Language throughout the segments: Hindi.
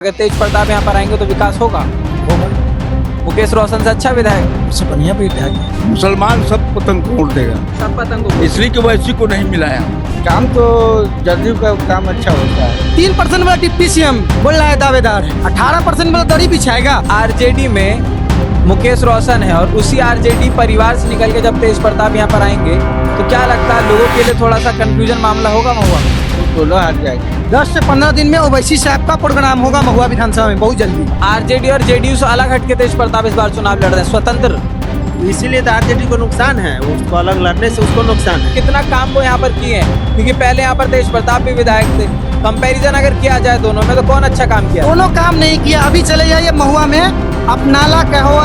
अगर तेज प्रताप यहाँ पर आएंगे तो विकास होगा। मुकेश रोशन से अच्छा विधायक, उससे बढ़िया विधायक है। मुसलमान सब पतंग को वोट देगा, सब पतंग को। इसलिए कि वैसी को नहीं मिलाया। काम तो जदयू का काम अच्छा होता है। 3% वाला डिप्टी सीएम बोल रहा है दावेदार है, 18% वाला दरी बिछाएगा। आरजेडी में मुकेश रोशन है और उसी आरजेडी परिवार से निकल के जब तेज प्रताप यहाँ पर आएंगे तो क्या लगता है लोगों के लिए थोड़ा सा कंफ्यूजन मामला होगा महुआ? दोनों हार जाएंगे। 10 से 15 दिन में ओवैसी साहब का प्रोग्राम होगा महुआ विधानसभा में बहुत जल्दी। आरजेडी और जेडीयू से अलग हटके तेज प्रताप इस बार चुनाव लड़ रहे हैं, स्वतंत्र। इसीलिए तो आरजेडी को नुकसान है, उसको अलग लड़ने से उसको नुकसान है। कितना काम वो यहाँ पर किए हैं, क्योंकि पहले यहाँ पर तेज प्रताप भी विधायक थे। कंपैरिजन अगर किया जाए दोनों में तो कौन अच्छा काम किया? दोनों काम नहीं किया। अभी चले जाइए महुआ में, अब नाला कहो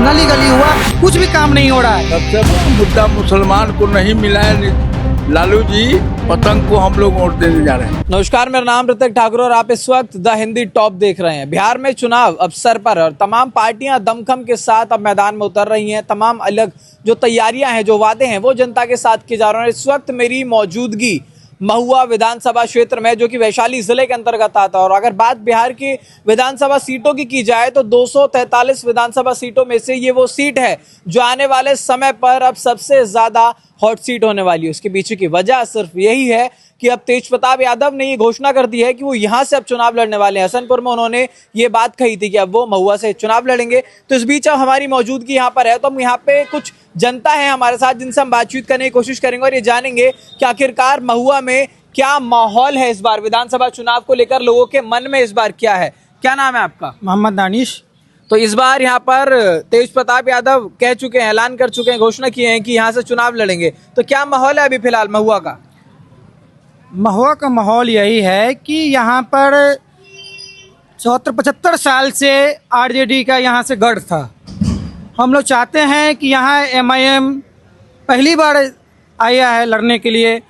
नली गली हुआ, कुछ भी काम नहीं हो रहा है। सबसे बड़ा मुद्दा मुसलमान को नहीं मिलाया। लालू जी पतंग को हम लोग वोट देने जा रहे हैं। नमस्कार, मेरा नाम ऋतिक ठाकुर और आप इस वक्त द हिंदी टॉप देख रहे हैं। बिहार में चुनाव अवसर पर और तमाम पार्टियां दमखम के साथ अब मैदान में उतर रही हैं। तमाम अलग जो तैयारियां हैं, जो वादे हैं, वो जनता के साथ किए जा रहे हैं। इस वक्त मेरी मौजूदगी महुआ विधानसभा क्षेत्र में, जो कि वैशाली जिले के अंतर्गत आता है। और अगर बात बिहार की विधानसभा सीटों की जाए तो 243 विधानसभा सीटों में से ये वो सीट है जो आने वाले समय पर अब सबसे ज्यादा हॉट सीट होने वाली है। उसके पीछे की वजह सिर्फ यही है कि अब तेज प्रताप यादव ने ये घोषणा कर दी है कि वो यहाँ से अब चुनाव लड़ने वाले हैं। हसनपुर में उन्होंने ये बात कही थी कि अब वो महुआ से चुनाव लड़ेंगे। तो इस बीच अब हमारी मौजूदगी यहाँ पर है, तो हम यहाँ पे कुछ जनता है हमारे साथ जिनसे हम बातचीत करने की कोशिश करेंगे और ये जानेंगे कि आखिरकार महुआ में क्या माहौल है इस बार विधानसभा चुनाव को लेकर, लोगों के मन में इस बार क्या है। क्या नाम है आपका? मोहम्मद दानिश। तो इस बार यहाँ पर तेज प्रताप यादव कह चुके हैं, ऐलान कर चुके हैं, घोषणा किए हैं कि यहाँ से चुनाव लड़ेंगे। तो क्या माहौल है अभी फिलहाल महुआ का? महुआ का माहौल यही है कि यहाँ पर 74-75 साल से आरजेडी का यहाँ से गढ़ था। हम लोग चाहते हैं कि यहाँ एमआईएम पहली बार आया है लड़ने के लिए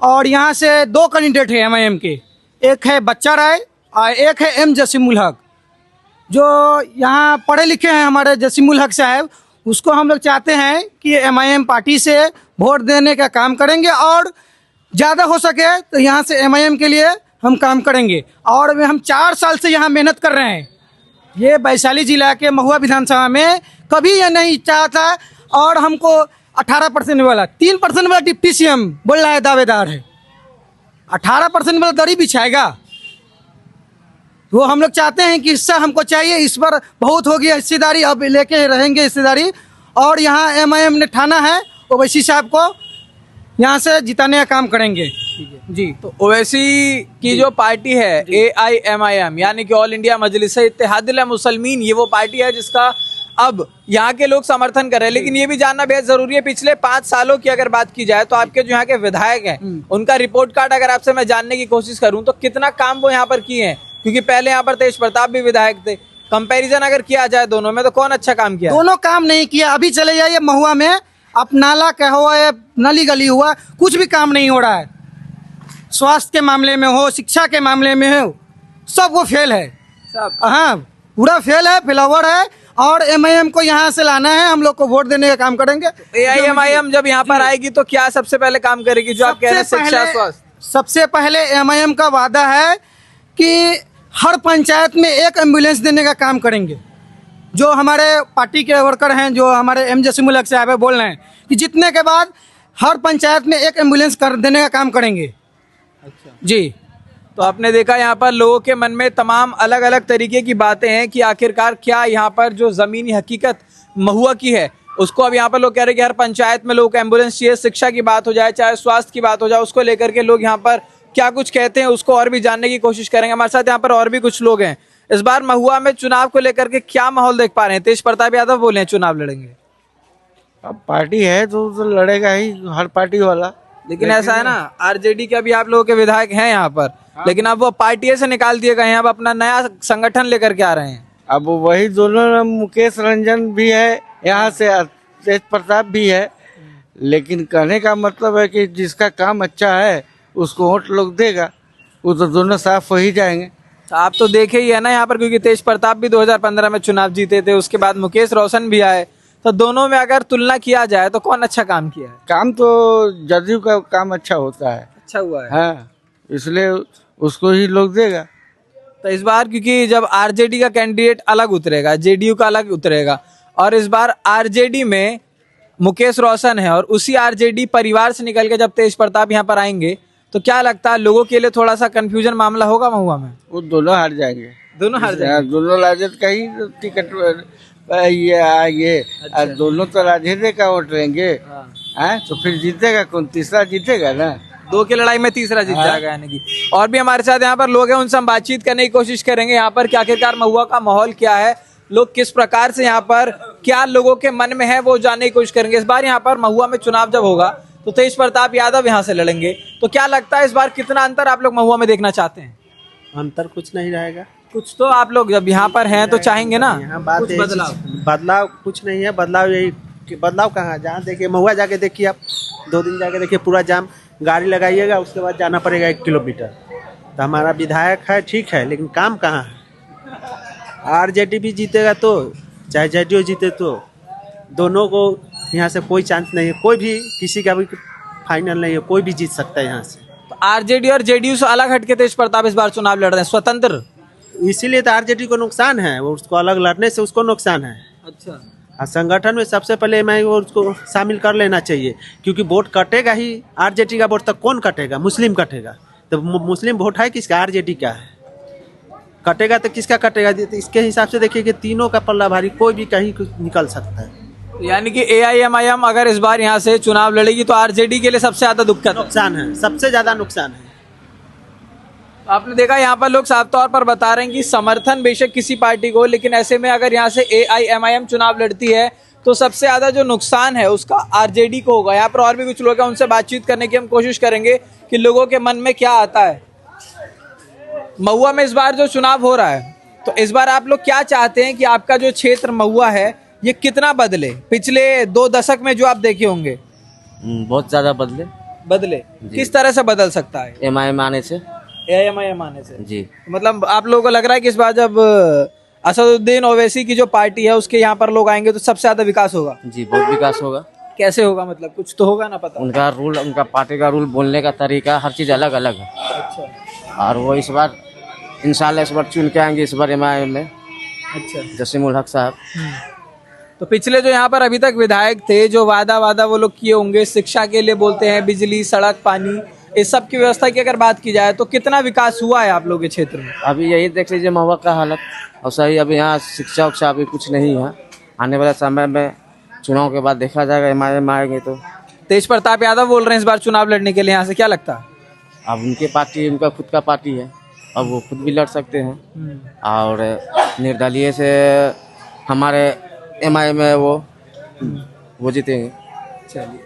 और यहाँ से 2 कैंडिडेट हैं एमआईएम के, एक है बच्चा राय और एक है एम जसीमुल हक, जो यहाँ पढ़े लिखे हैं। हमारे जसीमुल हक साहब, उसको हम लोग चाहते हैं कि एमआईएम पार्टी से वोट देने का काम करेंगे और ज़्यादा हो सके तो यहाँ से एमआईएम के लिए हम काम करेंगे। और हम 4 साल से यहाँ मेहनत कर रहे हैं। ये वैशाली जिला के महुआ विधानसभा में कभी ये नहीं चाहा था और हमको 18% वाला 3% वाला डिप्टी सीएम बोल रहा है दावेदार है, 18% वाला दरी बिछाएगा। वो हम लोग चाहते हैं कि हिस्सा हमको चाहिए। इस बार बहुत हो गया हिस्सेदारी, अब लेके रहेंगे हिस्सेदारी। और यहाँ एमआईएम ने ठाना है ओवैसी साहब को यहाँ से जिताने का काम करेंगे। जी, तो ओवैसी की जो पार्टी है AIMIM यानी कि ऑल इंडिया मजलिस इत्तेहादुल मुसलमीन, ये वो पार्टी है जिसका अब यहाँ के लोग समर्थन कर रहे हैं। लेकिन ये भी जानना बेहद जरूरी है, पिछले 5 सालों की अगर बात की जाए तो आपके जो यहाँ के विधायक हैं उनका रिपोर्ट कार्ड अगर आपसे मैं जानने की कोशिश करूँ तो कितना काम वो यहाँ पर किए हैं, क्योंकि पहले यहाँ पर तेज प्रताप भी विधायक थे। कंपैरिजन अगर किया जाए दोनों में तो कौन अच्छा काम किया? दोनों काम नहीं किया। अभी चले जाइए महुआ में, अब नाला कहो नली गली हुआ, कुछ भी काम नहीं हो रहा है। स्वास्थ्य के मामले में हो, शिक्षा के मामले में हो, सब वो फेल है। सब हाँ, पूरा फेल है, फेलावर है। और एमआईएम को यहाँ से लाना है, हम लोग को वोट देने का काम करेंगे। AIMIM जब यहाँ पर आएगी तो क्या सबसे पहले काम करेगी, जो आप कह रहे हैं शिक्षा स्वास्थ्य? सबसे पहले एमआईएम का वादा है कि हर पंचायत में एक एम्बुलेंस देने का काम करेंगे। जो हमारे पार्टी के वर्कर हैं, जो हमारे एम जसीमुल हक साहब बोल रहे हैं कि जीतने के बाद हर पंचायत में एक एम्बुलेंस कर देने का काम करेंगे। अच्छा जी, तो आपने देखा यहाँ पर लोगों के मन में तमाम अलग अलग तरीके की बातें हैं कि आखिरकार क्या यहाँ पर जो जमीनी हकीकत महुआ की है उसको अब यहाँ पर लोग कह रहे हैं कि हर पंचायत में लोगों को एम्बुलेंस चाहिए। शिक्षा की बात हो जाए, चाहे स्वास्थ्य की बात हो जाए, उसको लेकर के लोग यहाँ पर क्या कुछ कहते हैं उसको और भी जानने की कोशिश करेंगे। हमारे साथ यहाँ पर और भी कुछ लोग हैं। इस बार महुआ में चुनाव को लेकर के क्या माहौल देख पा रहे हैं? तेज प्रताप यादव बोले हैं चुनाव लड़ेंगे। अब पार्टी है तो लड़ेगा ही हर पार्टी वाला। लेकिन ऐसा है ना, आरजेडी के अभी आप लोगों के विधायक हैं यहाँ पर, लेकिन अब वो पार्टी से निकाल दिए गए हैं, अब अपना नया संगठन लेकर के आ रहे हैं। अब वही दोनों, मुकेश रंजन भी है यहाँ से, तेज प्रताप भी है। लेकिन कहने का मतलब है कि जिसका काम अच्छा है उसको वोट लोग देगा, वो तो दोनों साफ हो ही जाएंगे। तो आप तो देखे ही है ना यहाँ पर, क्योंकि तेज प्रताप भी 2015 में चुनाव जीते थे, उसके बाद मुकेश रोशन भी आए। तो दोनों में अगर तुलना किया जाए तो कौन अच्छा काम किया है? काम तो जदयू का काम अच्छा होता है। अच्छा हुआ है। हाँ, इसलिए उसको ही लोग देगा। तो इस बार क्योंकि जब आरजेडी का कैंडिडेट अलग उतरेगा, जेडीयू का अलग उतरेगा, और इस बार आरजेडी में मुकेश रोशन है और उसी आरजेडी परिवार से निकल के जब तेज प्रताप यहाँ पर आएंगे, तो क्या लगता है लोगों के लिए थोड़ा सा कंफ्यूजन मामला होगा महुआ में? वो दोनों हार जाएंगे। दोनों हार जाएंगे। दोनों राजद का ही टिकट ये आएंगे। अच्छा। दोनों तो राजद का वोट लेंगे। हाँ, तो फिर जीतेगा कौन? तीसरा जीतेगा ना। दो की लड़ाई में तीसरा जीत जाएगा यानी कि। और भी हमारे साथ यहाँ पर लोग हैं, उनसे हम बातचीत करने की कोशिश करेंगे यहाँ पर कि आखिरकार महुआ का माहौल क्या है, लोग किस प्रकार से यहाँ पर क्या लोगों के मन में है वो जानने की कोशिश करेंगे। इस बार यहाँ पर महुआ में चुनाव जब होगा तो तेज प्रताप यादव यहाँ से लड़ेंगे, तो क्या लगता है इस बार कितना अंतर आप लोग महुआ में देखना चाहते हैं? अंतर कुछ नहीं रहेगा। कुछ तो आप लोग जब यहाँ पर हैं तो चाहेंगे ना यहाँ बात कुछ है बदलाव। बदलाव कुछ नहीं है। बदलाव यही कि बदलाव कहाँ, जहाँ देखिए महुआ जाके देखिए आप, 2 दिन जाके देखिए पूरा जाम, गाड़ी लगाइएगा उसके बाद जाना पड़ेगा 1 किलोमीटर। तो हमारा विधायक है ठीक है, लेकिन काम कहाँ है? आरजेडी भी जीतेगा तो चाहे जेडीयू जीते तो दोनों को यहाँ से कोई चांस नहीं है। कोई भी किसी का भी फाइनल नहीं है, कोई भी जीत सकता है यहाँ से। तो आरजेडी और जेडीयू से अलग हटके तेज प्रताप इस बार चुनाव लड़ रहे हैं, स्वतंत्र। इसीलिए तो आरजेडी को नुकसान है, वो उसको अलग लड़ने से उसको नुकसान है। अच्छा, और संगठन में सबसे पहले मैं वो उसको शामिल कर लेना चाहिए, क्योंकि वोट कटेगा ही। आरजेडी का वोट तक कौन कटेगा? मुस्लिम कटेगा। तो मुस्लिम वोट है किसका? आरजेडी का है। कटेगा तो किसका कटेगा? तो इसके हिसाब से देखिए कि तीनों का पल्ला भारी, कोई भी कहीं निकल सकता है। यानी कि AIMIM अगर इस बार यहाँ से चुनाव लड़ेगी तो आरजेडी के लिए सबसे ज्यादा दिक्कत नुकसान है, सबसे ज्यादा नुकसान है। आपने देखा यहाँ पर लोग साफ तौर पर बता रहे हैं कि समर्थन बेशक किसी पार्टी को, लेकिन ऐसे में अगर यहाँ से AIMIM चुनाव लड़ती है तो सबसे ज्यादा जो नुकसान है उसका आरजेडी को होगा। यहाँ पर और भी कुछ लोग हैं, उनसे बातचीत करने की हम कोशिश करेंगे कि लोगों के मन में क्या आता है। महुआ में इस बार जो चुनाव हो रहा है, तो इस बार आप लोग क्या चाहते हैं कि आपका जो क्षेत्र महुआ है ये कितना बदले? पिछले 2 दशक में जो आप देखे होंगे बहुत ज्यादा बदले किस तरह से बदल सकता है? MIM आने से AIMIM आने से जी। मतलब आप लोगों को लग रहा है कि इस बार जब असदुद्दीन ओवैसी की जो पार्टी है उसके यहाँ पर लोग आएंगे तो सबसे ज्यादा विकास होगा? जी, बहुत विकास होगा। कैसे होगा? मतलब कुछ तो होगा ना पता। उनका रूल, उनका पार्टी का रूल, बोलने का तरीका, हर चीज अलग अलग है। अच्छा और वो इस बार इंशाल्लाह इस बार चुन के आएंगे इस बार MIM में, अच्छा। जसीमुल हक साहब। तो पिछले जो यहाँ पर अभी तक विधायक थे, जो वादा वो लोग किए होंगे, शिक्षा के लिए बोलते हैं, बिजली, सड़क, पानी, इस सब की व्यवस्था की अगर बात की जाए तो कितना विकास हुआ है आप लोगों के क्षेत्र में? अभी यही देख लीजिए महुआ का हालत, और सही अभी यहाँ शिक्षा उक्षा अभी कुछ नहीं है। आने वाले समय में चुनाव के बाद देखा जाएगा MIM आएंगे तो। तेज प्रताप यादव बोल रहे हैं इस बार चुनाव लड़ने के लिए, यहाँ से क्या लगता है? अब उनके पार्टी, उनका खुद का पार्टी है, अब वो खुद भी लड़ सकते हैं। और निर्दलीय से हमारे MIM में वो जीतेंगे। चलिए,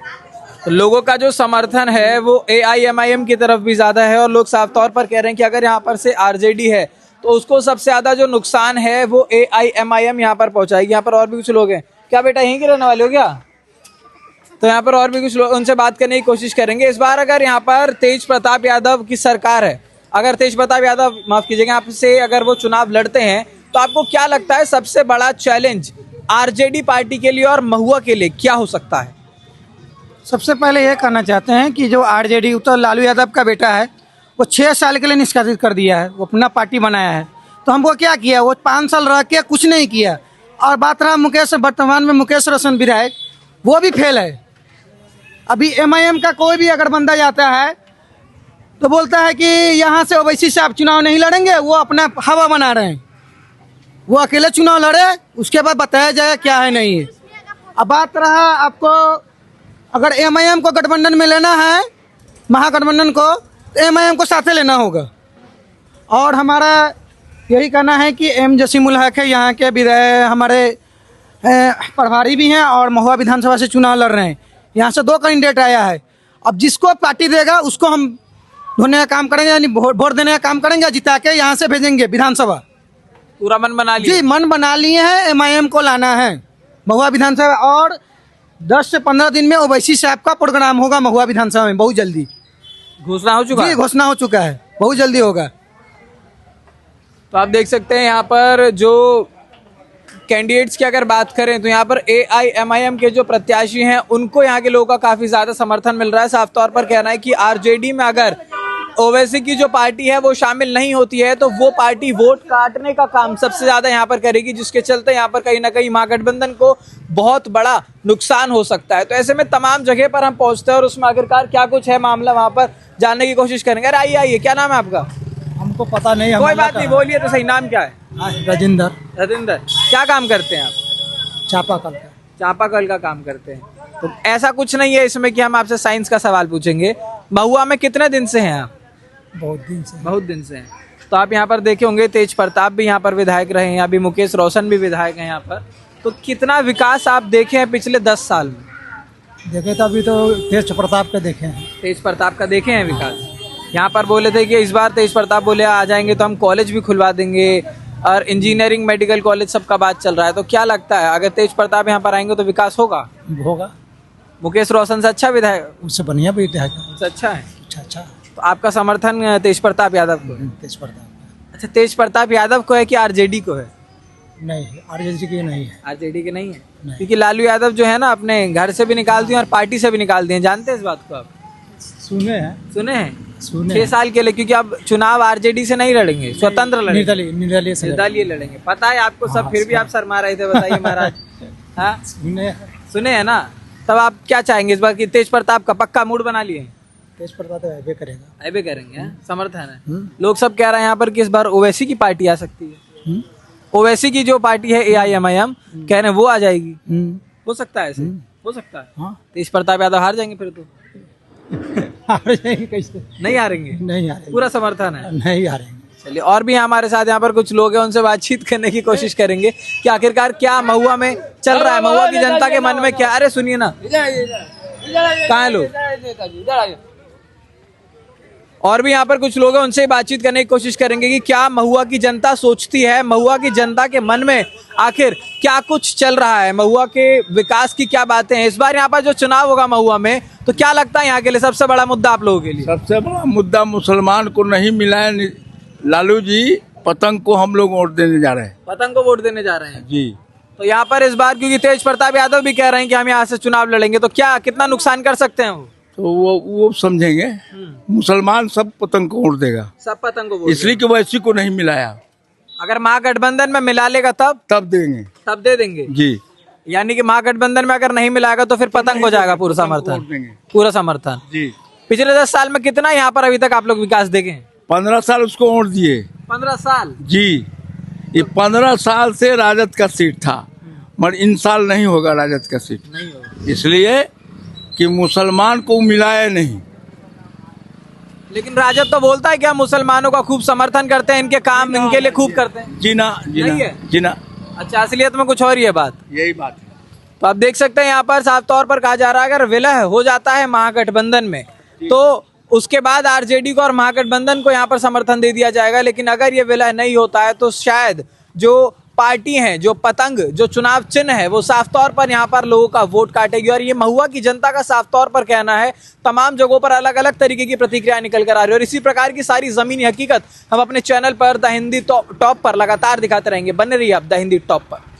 तो लोगों का जो समर्थन है वो AIMIM की तरफ भी ज्यादा है, और लोग साफ तौर पर कह रहे हैं कि अगर यहाँ पर से आरजेडी है तो उसको सबसे ज्यादा जो नुकसान है वो AIMIM यहाँ पर पहुंचाएगी। यहाँ पर और भी कुछ लोग हैं। क्या बेटा यहीं के रहने वाले हो क्या? तो यहाँ पर और भी कुछ लोग, उनसे बात करने की कोशिश करेंगे। इस बार अगर यहाँ पर तेज प्रताप यादव की सरकार है, अगर तेज प्रताप यादव, माफ कीजिएगा, आपसे अगर वो चुनाव लड़ते हैं तो आपको क्या लगता है सबसे बड़ा चैलेंज आरजेडी पार्टी के लिए और महुआ के लिए क्या हो सकता है? सबसे पहले ये कहना चाहते हैं कि जो आरजेडी उत्तर लालू यादव का बेटा है वो 6 साल के लिए निष्कासित कर दिया है, वो अपना पार्टी बनाया है। तो हमको क्या किया? वो 5 साल रह के कुछ नहीं किया। और बात रहा मुकेश, वर्तमान में मुकेश रोशन विधायक, वो भी फेल है। अभी MIM का कोई भी अगर बंदा जाता है तो बोलता है कि यहाँ से ओवैसी साहब चुनाव नहीं लड़ेंगे, वो अपना हवा बना रहे हैं, वो अकेले चुनाव लड़े, उसके बाद बताया जाए क्या है नहीं है। अब बात रहा आपको, अगर MIM को गठबंधन में लेना है, महागठबंधन को, तो MIM को साथे लेना होगा। और हमारा यही कहना है कि M जसीमुल हक है, यहाँ के विधायक हमारे प्रभारी भी हैं और महुआ विधानसभा से चुनाव लड़ रहे हैं। यहाँ से 2 कैंडिडेट आया है। अब जिसको पार्टी देगा उसको हम ढूंढने का काम करेंगे, यानी वोट देने का काम करेंगे, जिता के यहाँ से भेजेंगे विधानसभा। पूरा मन बना लिया? जी, मन बना लिए हैं, MIM को लाना है महुआ विधानसभा। और 10 से 15 दिन में ओवैसी साहब का प्रोग्राम होगा महुआ विधानसभा में, बहुत जल्दी घोषणा हो चुका है? जी, घोषणा हो चुका है, बहुत जल्दी होगा। तो आप देख सकते हैं यहाँ पर जो कैंडिडेट्स की अगर बात करें तो यहाँ पर AIMIM के जो प्रत्याशी हैं उनको यहाँ के लोगों का काफी ज्यादा समर्थन मिल रहा है। साफ तौर पर कहना है कि आरजेडी में अगर ओवैसी की जो पार्टी है वो शामिल नहीं होती है तो वो पार्टी वोट काटने का काम सबसे ज्यादा यहाँ पर करेगी, जिसके चलते यहाँ पर कहीं ना कहीं महागठबंधन को बहुत बड़ा नुकसान हो सकता है। तो ऐसे में तमाम जगह पर हम पहुंचते हैं और उसमें आखिरकार क्या कुछ है मामला वहां पर जानने की कोशिश करेंगे। अरे आइए, क्या नाम है आपका? हमको पता नहीं। कोई बात नहीं, बोलिए तो सही, नाम क्या है? राजेंद्र। रविंदर, क्या काम करते हैं आप? चापाकल का। चापाकल का काम करते हैं। तो ऐसा कुछ नहीं है इसमें कि हम आपसे साइंस का सवाल पूछेंगे। महुआ में कितने दिन से हैं आप? बहुत दिन से। बहुत दिन से हैं। तो आप यहाँ पर देखे होंगे तेज प्रताप भी यहाँ पर विधायक रहे हैं, अभी मुकेश रोशन भी विधायक हैं यहाँ पर। तो कितना विकास आप देखे हैं पिछले 10 साल में? देखे तो अभी तो तेज प्रताप का देखे हैं। तेज प्रताप का देखे हैं विकास? यहाँ पर बोले थे कि इस बार तेज प्रताप बोले आ जाएंगे तो हम कॉलेज भी खुलवा देंगे और इंजीनियरिंग मेडिकल कॉलेज सबका बात चल रहा है। तो क्या लगता है अगर तेज प्रताप यहाँ पर आएंगे तो विकास होगा? होगा। मुकेश रोशन से अच्छा विधायक? उससे बढ़िया विधायक। उससे अच्छा है। अच्छा। तो आपका समर्थन तेज प्रताप यादव को है? तेज प्रताप। अच्छा, तेज प्रताप यादव को है कि आरजेडी को है? नहीं, आरजेडी की नहीं है। आरजेडी के नहीं है, क्योंकि लालू यादव जो है ना अपने घर से भी निकाल दिए और पार्टी से भी निकाल दिए। जानते हैं इस बात को आप? सुने हैं। सुने हैं। सुने 6 साल के लिए, क्योंकि अब चुनाव आरजेडी से नहीं लड़ेंगे, स्वतंत्र लड़ेंगे, निर्दलीय लड़ेंगे। पता है आपको सब, फिर भी आप शर्मा रहे थे। बताइए महाराज। हाँ, सुने हैं ना? तब आप क्या चाहेंगे इस बार की तेज प्रताप का पक्का मूड बना लिए? तेज प्रताप तो ऐबे करेगा। ऐबे करेंगे, समर्थन है। लोग सब कह रहे हैं यहाँ पर कि इस बार ओवैसी की पार्टी आ सकती है। ओवैसी की जो पार्टी है AIMIM, कह रहे हैं वो आ जाएगी। हो सकता है ऐसे? हो सकता है। हाँ। तेज प्रताप यादव हार जाएंगे फिर तो? हार जाएंगे कैसे? नहीं हारेंगे? नहीं हारेंगे। पूरा समर्थन है? नहीं हारेंगे। चलिए, और भी हमारे साथ यहाँ पर कुछ लोग हैं, उनसे बातचीत करने की कोशिश करेंगे कि आखिरकार क्या महुआ में चल रहा है, महुआ की जनता के मन में क्या। अरे सुनिए ना, कहाँ है लोग? और भी यहाँ पर कुछ लोग हैं, उनसे बातचीत करने की कोशिश करेंगे कि क्या महुआ की जनता सोचती है, महुआ की जनता के मन में आखिर क्या कुछ चल रहा है, महुआ के विकास की क्या बातें हैं। इस बार यहाँ पर जो चुनाव होगा महुआ में, तो क्या लगता है यहाँ के लिए सबसे बड़ा मुद्दा आप लोगों के लिए? सबसे बड़ा मुद्दा मुसलमान को नहीं मिला है। लालू जी पतंग को हम लोग वोट देने जा रहे हैं। पतंग को वोट देने जा रहे हैं जी। तो यहाँ पर इस बार क्योंकि तेज प्रताप यादव भी कह रहे हैं कि हम यहाँ से चुनाव लड़ेंगे, तो क्या कितना नुकसान कर सकते हैं वो? तो वो समझेंगे। मुसलमान सब पतंग को वोट देगा, सब पतंग को वोट इसलिए कि वैसी को नहीं मिलाया। अगर महागठबंधन में मिला लेगा तब देंगे, तब दे देंगे जी। यानी कि महागठबंधन में अगर नहीं मिलाएगा तो फिर पतंग हो जाएगा पूरा समर्थन, पूरा समर्थन जी। पिछले 10 साल में कितना यहाँ पर अभी तक आप लोग विकास देखे? 15 साल उसको वोट दिए। 15 साल? जी। ये 15 साल से राजद का सीट था, मगर इन साल नहीं होगा राजद का सीट, नहीं होगा इसलिए कि मुसलमान को मिलाया नहीं। लेकिन राजद तो बोलता है कि हम मुसलमानों का खूब समर्थन करते हैं, इनके काम इनके लिए खूब करते हैं। जी ना, जी ना। अच्छा, असलियत में कुछ और ही है बात। यही बात है। तो आप देख सकते हैं यहाँ पर साफ तौर पर कहा जा रहा है अगर विलय हो जाता है महागठबंधन में तो उसके बाद आरजेडी को और महागठबंधन को यहाँ पर समर्थन दे दिया जाएगा। लेकिन अगर ये विलय नहीं होता है तो शायद जो पार्टी है, जो पतंग, जो चुनाव चिन्ह है, वो साफ तौर पर यहाँ पर लोगों का वोट काटेगी। और ये महुआ की जनता का साफ तौर पर कहना है। तमाम जगहों पर अलग अलग तरीके की प्रतिक्रिया निकल कर आ रही है और इसी प्रकार की सारी जमीनी हकीकत हम अपने चैनल पर द हिंदी टॉप पर लगातार दिखाते रहेंगे। बने रहिए आप द हिंदी टॉप पर।